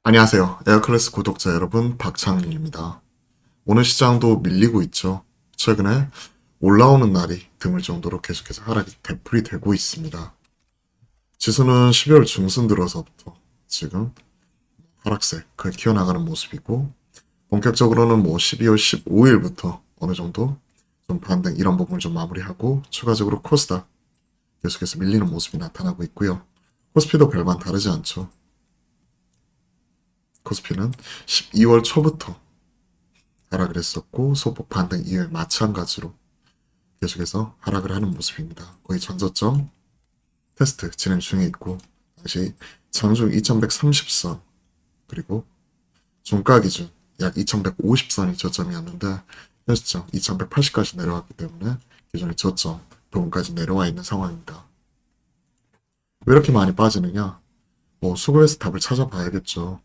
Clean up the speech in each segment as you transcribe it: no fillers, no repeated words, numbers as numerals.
안녕하세요. 에어클래스 구독자 여러분, 박창민입니다. 오늘 시장도 밀리고 있죠. 최근에 올라오는 날이 드물 정도로 계속해서 하락이 되풀이 되고 있습니다. 지수는 12월 중순 들어서부터 지금 하락세를 키워나가는 모습이고, 본격적으로는 12월 15일부터 어느 정도 좀 반등 이런 부분을 좀 마무리하고, 추가적으로 코스닥 계속해서 밀리는 모습이 나타나고 있고요. 코스피도 별반 다르지 않죠. 코스피는 12월 초부터 하락을 했었고, 소폭 반등 이후에 마찬가지로 계속해서 하락을 하는 모습입니다. 거의 전저점 테스트 진행 중에 있고, 다시 장중 2130선 그리고 종가 기준 약 2150선이 저점이었는데 현시점 2180까지 내려왔기 때문에 기존의 저점 부분까지 내려와 있는 상황입니다. 왜 이렇게 많이 빠지느냐? 수급에서 답을 찾아봐야겠죠.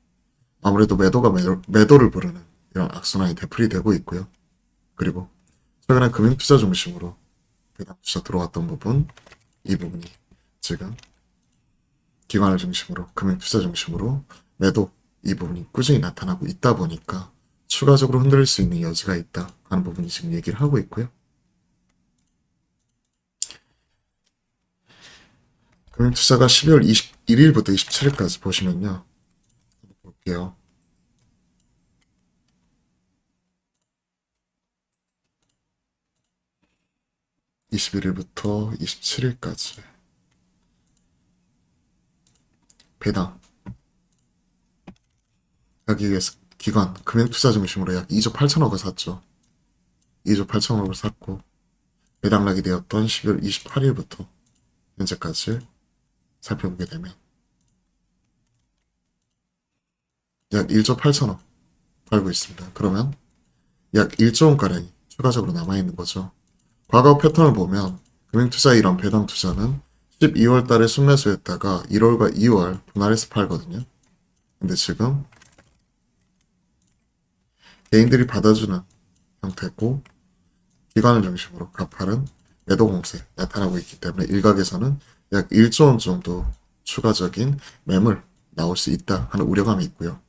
아무래도 매도가 매도를 부르는 이런 악순환이 되풀이 되고 있고요. 그리고 최근에 금융투자 중심으로 배당투자 들어왔던 부분, 이 부분이 지금 기관을 중심으로 금융투자 중심으로 매도 이 부분이 꾸준히 나타나고 있다 보니까 추가적으로 흔들릴 수 있는 여지가 있다 하는 부분이 지금 얘기를 하고 있고요. 금융투자가 12월 21일부터 27일까지 보시면요. 한번 볼게요. (21일부터 27일까지) 배당 여기에서 기관 금융투자 중심으로 약 2조 8천억을 샀죠. 2조 8천억을 샀고 배당락이 되었던 12월 28일부터 현재까지 살펴보게 되면 약 1조 8천억 팔고 있습니다. 그러면 약 1조 원가량이 추가적으로 남아있는 거죠. 과거 패턴을 보면 금융투자 이런 배당투자는 12월 달에 순매수했다가 1월과 2월 분할해서 팔거든요. 근데 지금 개인들이 받아주는 형태고 기관을 중심으로 가파른 매도 공세 나타나고 있기 때문에 일각에서는 약 1조 원 정도 추가적인 매물 나올 수 있다 하는 우려감이 있고요.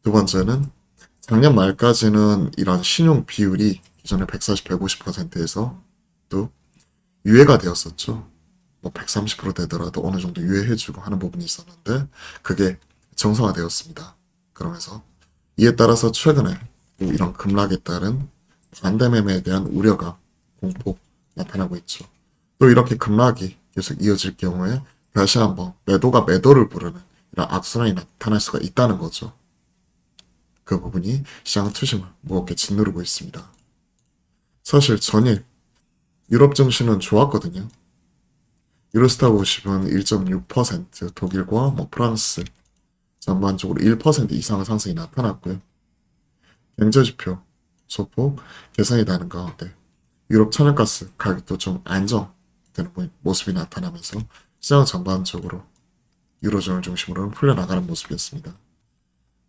두 번째는 작년 말까지는 이런 신용 비율이 기존의 140, 150%에서 또 유예가 되었었죠. 130% 되더라도 어느 정도 유예해주고 하는 부분이 있었는데 그게 정상화되었습니다. 그러면서 이에 따라서 최근에 이런 급락에 따른 반대 매매에 대한 우려가 공포 나타나고 있죠. 또 이렇게 급락이 계속 이어질 경우에 다시 한번 매도가 매도를 부르는 이런 악순환이 나타날 수가 있다는 거죠. 그 부분이 시장 투심을 무겁게 짓누르고 있습니다. 사실 전일 유럽 증시는 좋았거든요. 유로스타 보시면 1.6%, 독일과 프랑스 전반적으로 1% 이상의 상승이 나타났고요. 경제지표 소폭 개선이 되는 가운데 유럽 천연가스 가격도 좀 안정되는 모습이 나타나면서 시장 전반적으로 유로존을 중심으로 풀려나가는 모습이었습니다.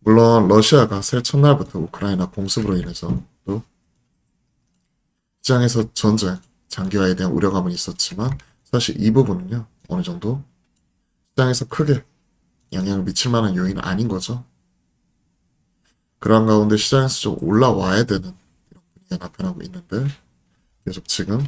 물론 러시아가 새 첫날부터 우크라이나 공습으로 인해서 또 시장에서 전쟁 장기화에 대한 우려감은 있었지만 사실 이 부분은요 어느 정도 시장에서 크게 영향을 미칠 만한 요인은 아닌 거죠. 그러한 가운데 시장에서 좀 올라와야 되는 이런 분위기가 나타나고 있는데 계속 지금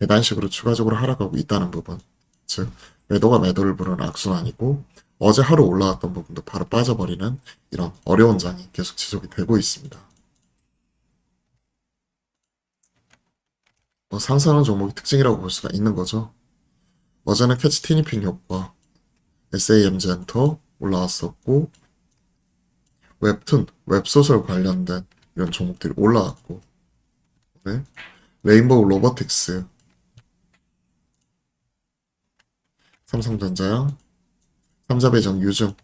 계단식으로 추가적으로 하락하고 있다는 부분, 즉 매도가 매도를 부르는 악순환이고 어제 하루 올라왔던 부분도 바로 빠져버리는 이런 어려운 장이 계속 지속이 되고 있습니다. 상승하는 종목의 특징이라고 볼 수가 있는 거죠. 어제는 캐치 티니핑 효과, SAM젠터 올라왔었고 웹툰, 웹소설 관련된 이런 종목들이 올라왔고 네? 레인보우 로보틱스, 삼성전자야, 삼자배정 유증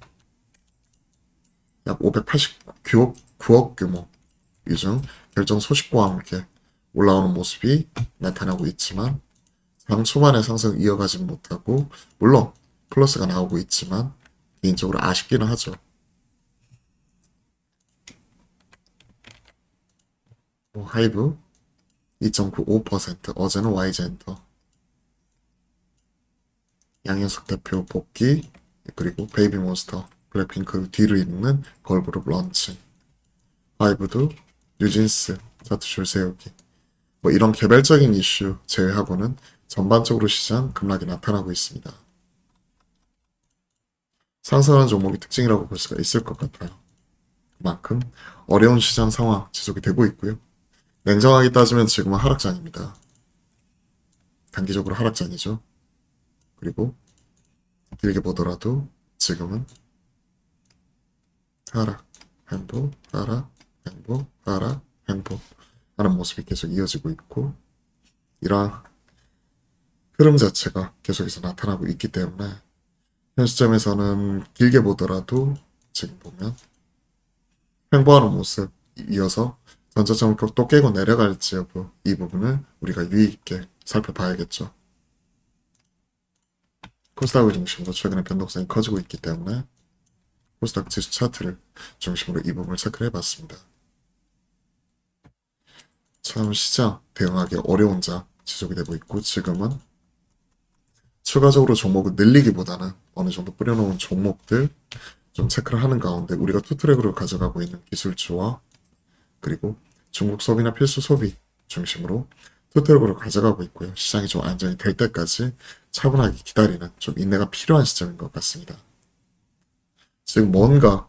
약 589억 규모 유증 결정 소식과 함께 올라오는 모습이 나타나고 있지만 장 초반에 상승 이어가지 못하고 물론 플러스가 나오고 있지만 개인적으로 아쉽기는 하죠. 뭐 하이브 2.95%, 어제는 YG엔터, 양현석 대표 복귀, 그리고 베이비몬스터, 블랙핑크 뒤를 잇는 걸그룹 런치, 하이브도 뉴진스, 차트 줄 세우기, 뭐 이런 개별적인 이슈 제외하고는 전반적으로 시장 급락이 나타나고 있습니다. 상승하는 종목이 특징이라고 볼 수가 있을 것 같아요. 그만큼 어려운 시장 상황 지속이 되고 있고요. 냉정하게 따지면 지금은 하락장입니다. 단기적으로 하락장이죠. 그리고 길게 보더라도 지금은 하락, 행보, 하락, 행보, 하락, 행보 하는 모습이 계속 이어지고 있고 이러한 흐름 자체가 계속해서 나타나고 있기 때문에 현 시점에서는 길게 보더라도 지금 보면 횡보하는 모습 이어서 전저점을 또 깨고 내려갈지 여부 이 부분을 우리가 유의 있게 살펴봐야겠죠. 코스닥을 중심으로 최근에 변동성이 커지고 있기 때문에 코스닥 지수 차트를 중심으로 이 부분을 체크를 해봤습니다. 참 시장 대응하기 어려운 자 지속이 되고 있고 지금은 추가적으로 종목을 늘리기보다는 어느 정도 뿌려놓은 종목들 좀 체크를 하는 가운데 우리가 투트랙으로 가져가고 있는 기술주와 그리고 중국 소비나 필수 소비 중심으로 투트랙으로 가져가고 있고요. 시장이 좀 안정이 될 때까지 차분하게 기다리는 좀 인내가 필요한 시점인 것 같습니다. 지금 뭔가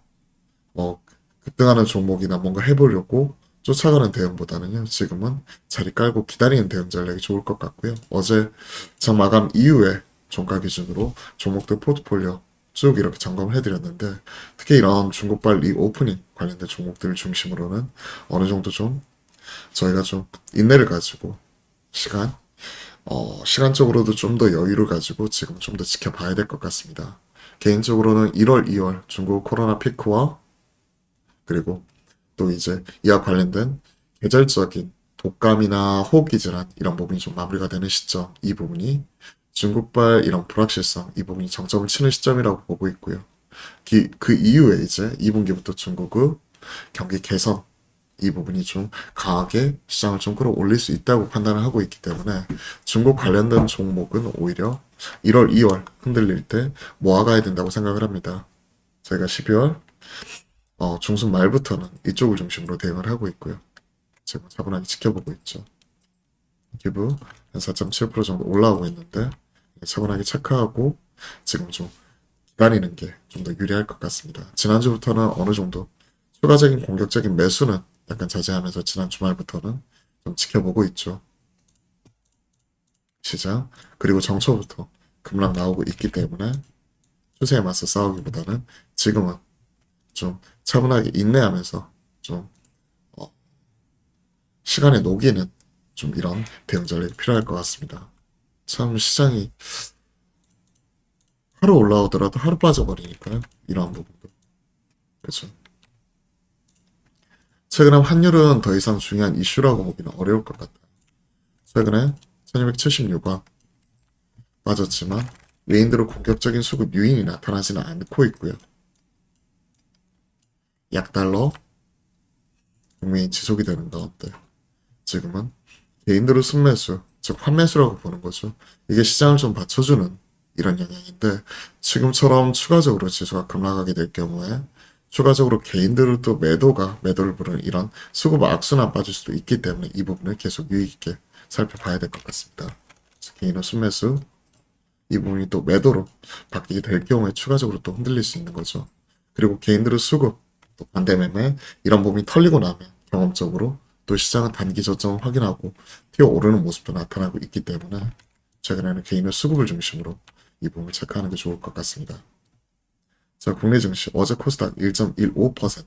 급등하는 종목이나 뭔가 해보려고 쫓아가는 대응보다는요. 지금은 자리 깔고 기다리는 대응 전략이 좋을 것 같고요. 어제 장 마감 이후에 종가 기준으로 종목들 포트폴리오 쭉 이렇게 점검을 해드렸는데 특히 이런 중국발 리오프닝 관련된 종목들을 중심으로는 어느 정도 좀 저희가 좀 인내를 가지고 시간적으로도 좀 더 여유를 가지고 지금 좀 더 지켜봐야 될 것 같습니다. 개인적으로는 1월, 2월 중국 코로나 피크와 그리고 또 이제 이와 관련된 계절적인 독감이나 호흡기 질환 이런 부분이 좀 마무리가 되는 시점 이 부분이 중국발 이런 불확실성 이 부분이 정점을 치는 시점이라고 보고 있고요. 그 이후에 이제 2분기부터 중국의 경기 개선 이 부분이 좀 강하게 시장을 좀 끌어올릴 수 있다고 판단을 하고 있기 때문에 중국 관련된 종목은 오히려 1월, 2월 흔들릴 때 모아가야 된다고 생각을 합니다. 저희가 12월 중순 말부터는 이쪽을 중심으로 대응을 하고 있고요. 지금 차분하게 지켜보고 있죠. 기부 한 4.7% 정도 올라오고 있는데 차분하게 체크하고 지금 좀 기다리는 게 좀 더 유리할 것 같습니다. 지난주부터는 어느 정도 추가적인 공격적인 매수는 약간 자제하면서 지난 주말부터는 좀 지켜보고 있죠. 시장 그리고 정초부터 급락 나오고 있기 때문에 추세에 맞서 싸우기보다는 지금은 좀 차분하게 인내하면서 좀 시간에 녹이는 좀 이런 대응 전략이 필요할 것 같습니다. 참 시장이 하루 올라오더라도 하루 빠져버리니까요. 이러한 부분도. 그렇죠. 최근에 환율은 더 이상 중요한 이슈라고 보기는 어려울 것 같아요. 최근에 1276원 빠졌지만 외인들의 공격적인 수급 유인이 나타나지는 않고 있고요. 약달러 국민이 지속이 되는 가운데 지금은 개인들의 순매수, 즉 환매수라고 보는 거죠. 이게 시장을 좀 받쳐주는 이런 영향인데 지금처럼 추가적으로 지수가 급락하게 될 경우에 추가적으로 개인들의 또 매도를 부르는 이런 수급 악순환 빠질 수도 있기 때문에 이 부분을 계속 유의 깊게 살펴봐야 될 것 같습니다. 개인의 순매수 이 부분이 또 매도로 바뀌게 될 경우에 추가적으로 또 흔들릴 수 있는 거죠. 그리고 개인들의 수급, 또 반대 매매 이런 부분이 털리고 나면 경험적으로 또 시장은 단기 저점을 확인하고 튀어오르는 모습도 나타나고 있기 때문에 최근에는 개인의 수급을 중심으로 이 부분을 체크하는 게 좋을 것 같습니다. 자, 국내 증시 어제 코스닥 1.15%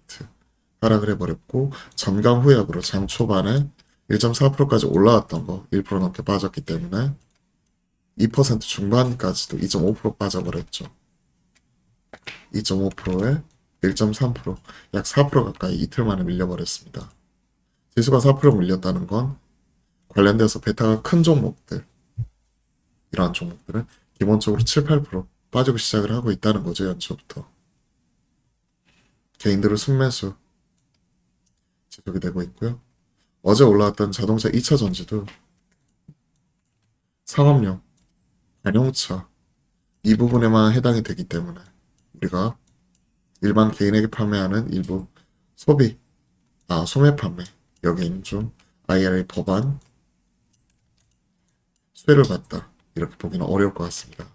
하락을 해버렸고 전강 후약으로 장 초반에 1.4%까지 올라왔던 거 1% 넘게 빠졌기 때문에 2% 중반까지도 2.5% 빠져버렸죠. 2.5%에 1.3%, 약 4% 가까이 이틀 만에 밀려버렸습니다. 지수가 4% 밀렸다는 건 관련돼서 베타가 큰 종목들, 이러한 종목들은 기본적으로 7, 8% 빠지고 시작을 하고 있다는 거죠, 연초부터. 개인들의 순매수 지속이 되고 있고요. 어제 올라왔던 자동차 2차 전지도 상업용, 관용차 이 부분에만 해당이 되기 때문에 우리가 일반 개인에게 판매하는 일부 소매 판매 여기는 좀 IRA 법안 수혜를 받다 이렇게 보기는 어려울 것 같습니다.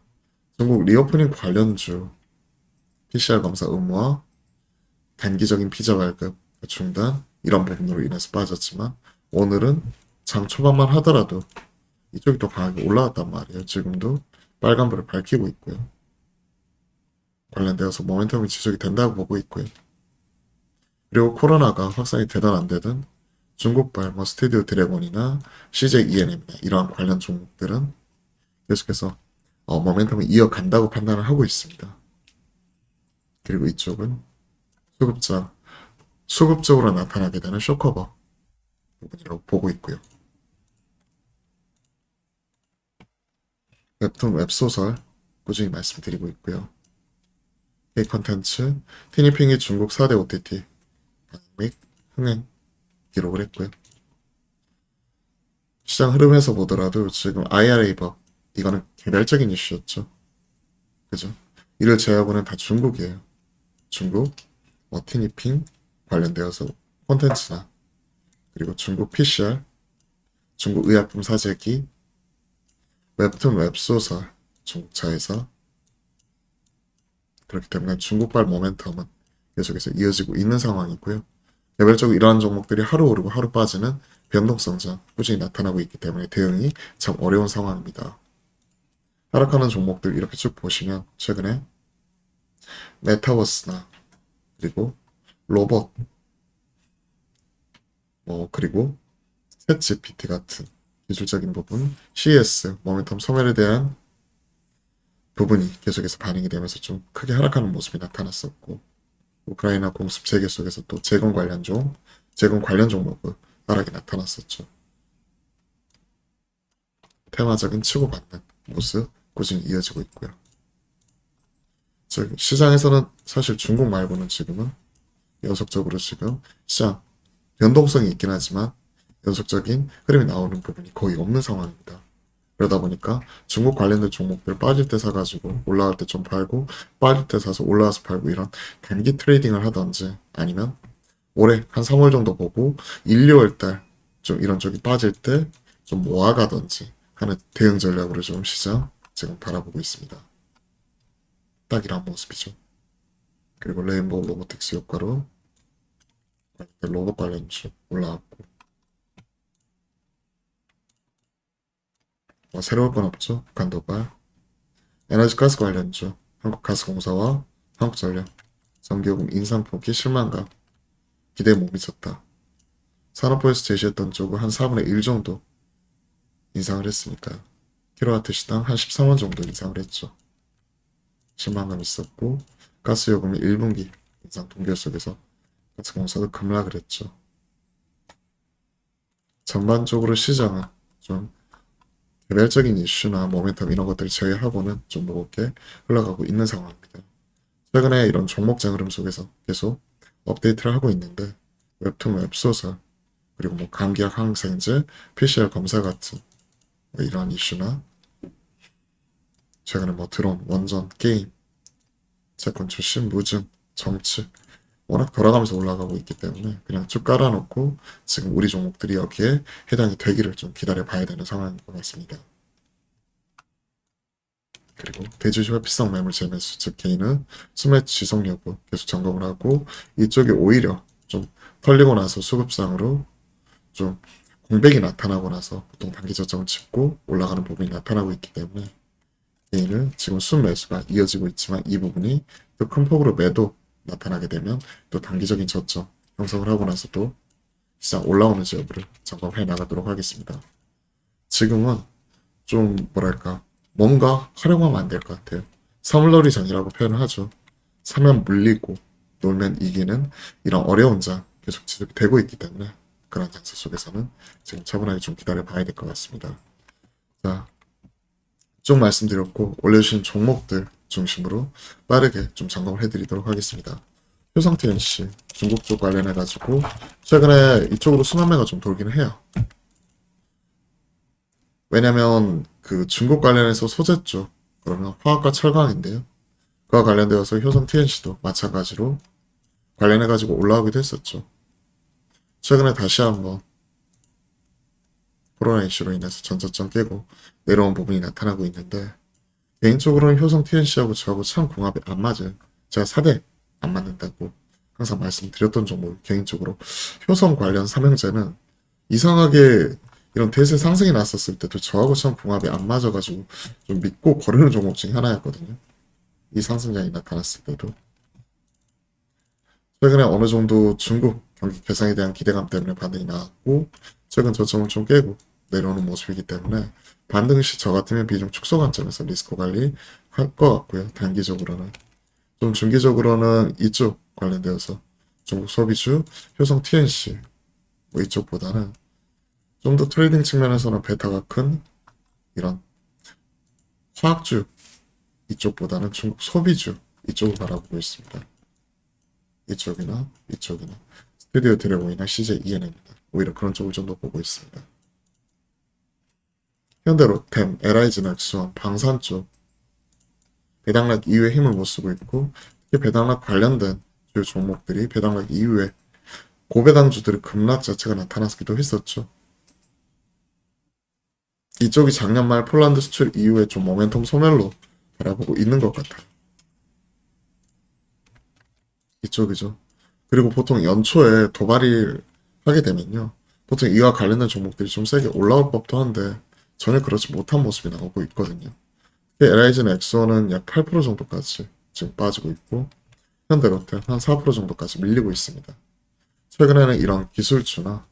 중국 리오프닝 관련주 PCR 검사 의무화, 단기적인 비자 발급 중단 이런 부분으로 인해서 빠졌지만 오늘은 장 초반만 하더라도 이쪽이 더 강하게 올라왔단 말이에요. 지금도 빨간불을 밝히고 있고요. 관련되어서 모멘텀이 지속이 된다고 보고 있고요. 그리고 코로나가 확산이 되든 안 되든 중국발 스튜디오 드래곤이나 CJ ENM이나 이러한 관련 종목들은 계속해서 모멘텀을 이어간다고 판단을 하고 있습니다. 그리고 이쪽은 수급적으로 나타나게 되는 쇼커버 부분이라고 보고 있고요. 웹툰 웹소설 꾸준히 말씀드리고 있고요. K 컨텐츠 티니핑이 중국 4대 OTT 방영 및 흥행 기록을 했고요. 시장 흐름에서 보더라도 지금 IRA 법 이거는 개별적인 이슈였죠. 그죠? 이를 제외하고는 다 중국이에요. 중국 티니핑 관련되어서 콘텐츠나 그리고 중국 PCR, 중국 의약품 사재기, 웹툰 웹소설, 중국 자회사 그렇기 때문에 중국발 모멘텀은 계속해서 이어지고 있는 상황이고요. 개별적으로 이러한 종목들이 하루 오르고 하루 빠지는 변동성장 꾸준히 나타나고 있기 때문에 대응이 참 어려운 상황입니다. 하락하는 종목들 이렇게 쭉 보시면 최근에 메타버스나 그리고 로봇 그리고 챗GPT 같은 기술적인 부분, CS, 모멘텀 소멸에 대한 부분이 계속해서 반영이 되면서 좀 크게 하락하는 모습이 나타났었고 우크라이나 공습 재개 속에서 또 제공 관련 종목은 하락이 나타났었죠. 테마적인 치고받는 모습 꾸준히 이어지고 있고요. 즉 시장에서는 사실 중국 말고는 지금은 연속적으로 지금 시장 변동성이 있긴 하지만 연속적인 흐름이 나오는 부분이 거의 없는 상황입니다. 그러다 보니까 중국 관련된 종목들 빠질 때 사가지고 올라갈 때 좀 팔고 빠질 때 사서 올라와서 팔고 이런 단기 트레이딩을 하던지 아니면 올해 한 3월 정도 보고 1, 2월 달 좀 이런 쪽이 빠질 때 좀 모아가던지 하는 대응 전략으로 좀 시장 지금 바라보고 있습니다. 딱 이런 모습이죠. 그리고 레인보우 로보틱스 효과로 로봇 관련주 올라왔고 새로울 건 없죠. 북한 도발 에너지 가스 관련주 한국가스공사와 한국전력 전기요금 인상 폭이 실망감 기대에 못 미쳤다. 산업부에서 제시했던 쪽은 한 4분의 1 정도 인상을 했으니까 킬로와트 시당 한 13원 정도 인상을 했죠. 실망감 있었고 가스요금이 1분기 인상 동결 속에서 가스공사도 급락을 했죠. 전반적으로 시장은 좀 개별적인 이슈나 모멘텀 이런 것들을 제외하고는 좀 무겁게 흘러가고 있는 상황입니다. 최근에 이런 종목장 흐름 속에서 계속 업데이트를 하고 있는데 웹툰 웹소설 그리고 감기약 항생제, PCR 검사 같은 이런 이슈나 최근에 드론, 원전, 게임, 채권 출신, 무증, 정치 워낙 돌아가면서 올라가고 있기 때문에 그냥 쭉 깔아놓고 지금 우리 종목들이 여기에 해당이 되기를 좀 기다려 봐야 되는 상황인 것 같습니다. 그리고 대주주 회피성 매물 재매수 즉 개인은 수매 지속 여부 계속 점검을 하고 이쪽이 오히려 좀 털리고 나서 수급상으로 좀 공백이 나타나고 나서 보통 단기 저점을 짚고 올라가는 부분이 나타나고 있기 때문에 개인은 지금 순매수가 이어지고 있지만 이 부분이 또 큰 폭으로 매도 나타나게 되면 또 단기적인 저점 형성을 하고 나서 또 시장 올라오는지 여부를 점검해 나가도록 하겠습니다. 지금은 좀 뭔가 활용하면 안 될 것 같아요. 사물놀이 장이라고 표현을 하죠. 사면 물리고 놀면 이기는 이런 어려운 장 계속 지속이 되고 있기 때문에 그런 장세 속에서는 지금 차분하게 좀 기다려 봐야 될 것 같습니다. 자, 쭉 말씀드렸고 올려주신 종목들 중심으로 빠르게 좀 점검을 해드리도록 하겠습니다. 효성 TNC 중국 쪽 관련해가지고 최근에 이쪽으로 순환매가 좀 돌긴 해요. 왜냐면 그 중국 관련해서 소재 쪽 그러면 화학과 철강인데요. 그와 관련되어서 효성 TNC도 마찬가지로 관련해가지고 올라오기도 했었죠. 최근에 다시 한번 코로나 이슈로 인해서 전저점 깨고 내려온 부분이 나타나고 있는데 개인적으로는 효성 TNC하고 저하고 참 궁합이 안 맞아요. 제가 4대 안 맞는다고 항상 말씀드렸던 종목 개인적으로 효성 관련 삼형제는 이상하게 이런 대세 상승이 났었을 때도 저하고 참 궁합이 안 맞아가지고 좀 믿고 거르는 종목 중에 하나였거든요. 이 상승장이 나타났을 때도 최근에 어느 정도 중국 경기 개선에 대한 기대감 때문에 반등이 나왔고 최근 저점을 좀 깨고 내려오는 모습이기 때문에 반등 시 저 같으면 비중 축소 관점에서 리스크 관리 할 것 같고요. 단기적으로는 좀 중기적으로는 이쪽 관련되어서 중국 소비주, 효성 TNC 뭐 이쪽보다는 좀 더 트레이딩 측면에서는 베타가 큰 이런 화학주 이쪽보다는 중국 소비주 이쪽을 바라보고 있습니다. 이쪽이나 스튜디오 드래곤이나 CJ ENM입니다. 오히려 그런 쪽을 좀 더 보고 있습니다. 현대로템, LIG 넥스원, 방산 쪽 배당락 이후에 힘을 못 쓰고 있고 특히 배당락 관련된 주요 종목들이 배당락 이후에 고배당주들의 급락 자체가 나타났기도 했었죠. 이쪽이 작년 말 폴란드 수출 이후에 좀 모멘텀 소멸로 바라보고 있는 것 같아요. 이쪽이죠. 그리고 보통 연초에 도발을 하게 되면요. 보통 이와 관련된 종목들이 좀 세게 올라올 법도 한데 전혀 그렇지 못한 모습이 나오고 있거든요. LIG는 엑소는 약 8% 정도까지 지금 빠지고 있고 현대로템 한 4% 정도까지 밀리고 있습니다. 최근에는 이런 기술주나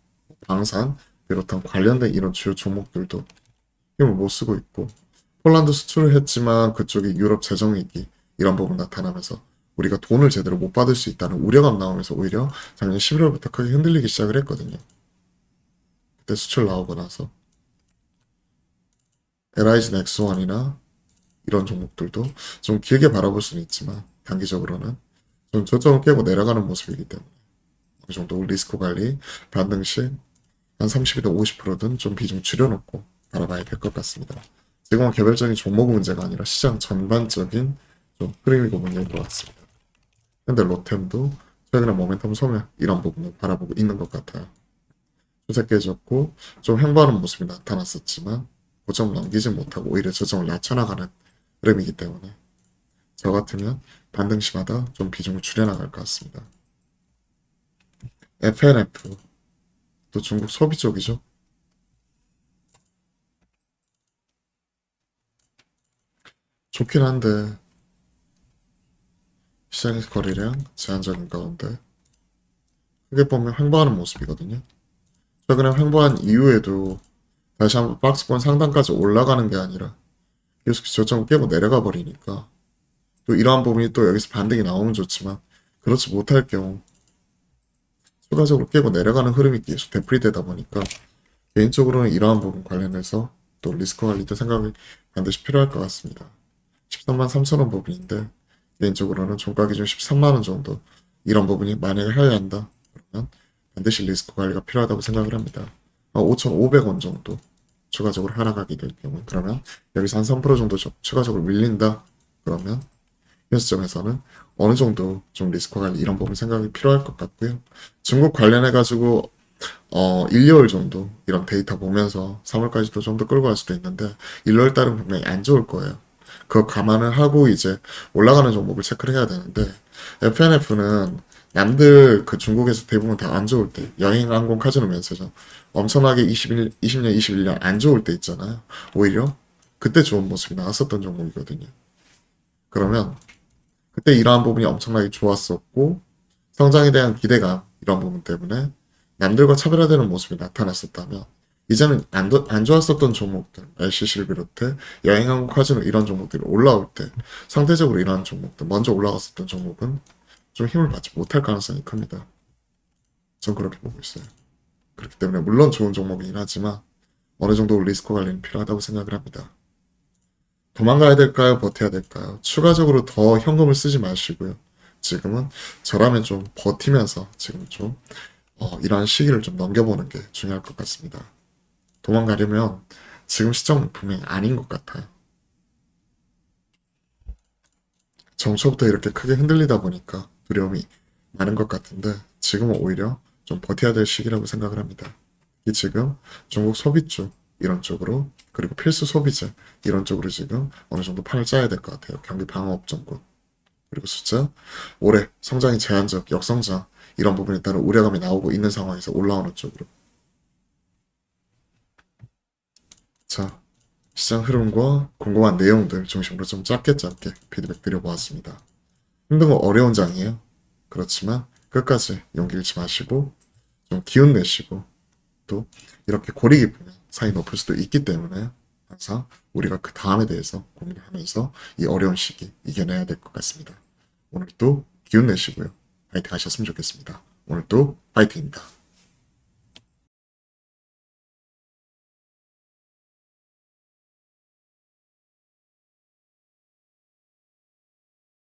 방산 비롯한 관련된 이런 주요 종목들도 힘을 못 쓰고 있고 폴란드 수출을 했지만 그쪽이 유럽 재정위기 이런 부분 나타나면서 우리가 돈을 제대로 못 받을 수 있다는 우려감 나오면서 오히려 작년 11월부터 크게 흔들리기 시작을 했거든요. 그때 수출 나오고 나서 LIG 넥스원이나 이런 종목들도 좀 길게 바라볼 수는 있지만 단기적으로는 좀 저점을 깨고 내려가는 모습이기 때문에 어느 정도 리스크 관리 반등 시 한 30에서 50%든 좀 비중 줄여놓고 바라봐야 될 것 같습니다. 지금은 개별적인 종목 문제가 아니라 시장 전반적인 좀 흐름이고 문제인 것 같습니다. 현대 로템도 최근에 모멘텀 소멸 이런 부분을 바라보고 있는 것 같아요. 조세 깨졌고 좀 횡보하는 모습이 나타났었지만 고점 넘기지 못하고 오히려 저점을 낮춰나가는 흐름이기 때문에 저 같으면 반등 시마다 좀 비중을 줄여나갈 것 같습니다. FNF 또 중국 소비 쪽이죠. 좋긴 한데 시장에서 거래량 제한적인 가운데 크게 보면 횡보하는 모습이거든요. 최근에 횡보한 이후에도 다시 한번 박스권 상단까지 올라가는 게 아니라 계속 저점을 깨고 내려가 버리니까 또 이러한 부분이 또 여기서 반등이 나오면 좋지만 그렇지 못할 경우 추가적으로 깨고 내려가는 흐름이 계속 되풀이되다 보니까 개인적으로는 이러한 부분 관련해서 또 리스크 관리도 생각이 반드시 필요할 것 같습니다. 13만 3천원 부분인데 개인적으로는 종가 기준 13만원 정도 이런 부분이 만약에 하회한다 그러면 반드시 리스크 관리가 필요하다고 생각을 합니다. 5,500원 정도 추가적으로 하락하게 될 경우 그러면 여기서 한 3% 정도 추가적으로 밀린다 그러면 현 시점에서는 어느 정도 좀 리스크 관리 이런 부분 생각이 필요할 것 같고요. 중국 관련해가지고 1, 2월 정도 이런 데이터 보면서 3월까지도 좀 더 끌고 갈 수도 있는데 1, 월 달은 분명히 안 좋을 거예요. 그거 감안을 하고 이제 올라가는 종목을 체크를 해야 되는데 FNF는 남들 그 중국에서 대부분 다 안 좋을 때 여행, 항공, 카지노 면세점 엄청나게 20년, 21년 안 좋을 때 있잖아요. 오히려 그때 좋은 모습이 나왔었던 종목이거든요. 그러면 그때 이러한 부분이 엄청나게 좋았었고 성장에 대한 기대감 이런 부분 때문에 남들과 차별화되는 모습이 나타났었다면 이제는 안 좋았었던 종목들 LCC를 비롯해 여행항공 카지노 이런 종목들이 올라올 때 상대적으로 이러한 종목들 먼저 올라갔었던 종목은 좀 힘을 받지 못할 가능성이 큽니다. 전 그렇게 보고 있어요. 그렇기 때문에 물론 좋은 종목이긴 하지만 어느 정도 리스크 관리는 필요하다고 생각을 합니다. 도망가야 될까요? 버텨야 될까요? 추가적으로 더 현금을 쓰지 마시고요. 지금은 저라면 좀 버티면서 지금 좀 이러한 시기를 좀 넘겨보는 게 중요할 것 같습니다. 도망가려면 지금 시점은 분명히 아닌 것 같아요. 정초부터 이렇게 크게 흔들리다 보니까 두려움이 많은 것 같은데 지금은 오히려 좀 버텨야 될 시기라고 생각을 합니다. 이 지금 중국 소비 쪽 이런 쪽으로 그리고 필수 소비재 이런 쪽으로 지금 어느 정도 판을 짜야 될 것 같아요. 경기 방어업 정도. 그리고 숫자 올해 성장이 제한적 역성장 이런 부분에 따른 우려감이 나오고 있는 상황에서 올라오는 쪽으로. 자, 시장 흐름과 궁금한 내용들 중심으로 좀 짧게 피드백 드려보았습니다. 힘든 거 어려운 장이에요. 그렇지만 끝까지 용기 잃지 마시고 좀 기운 내시고 또 이렇게 고리 깊으면 상이 높을 수도 있기 때문에 항상 우리가 그 다음에 대해서 고민을 하면서 이 어려운 시기 이겨내야 될 것 같습니다. 오늘도 기운 내시고요. 파이팅 하셨으면 좋겠습니다. 오늘도 파이팅입니다.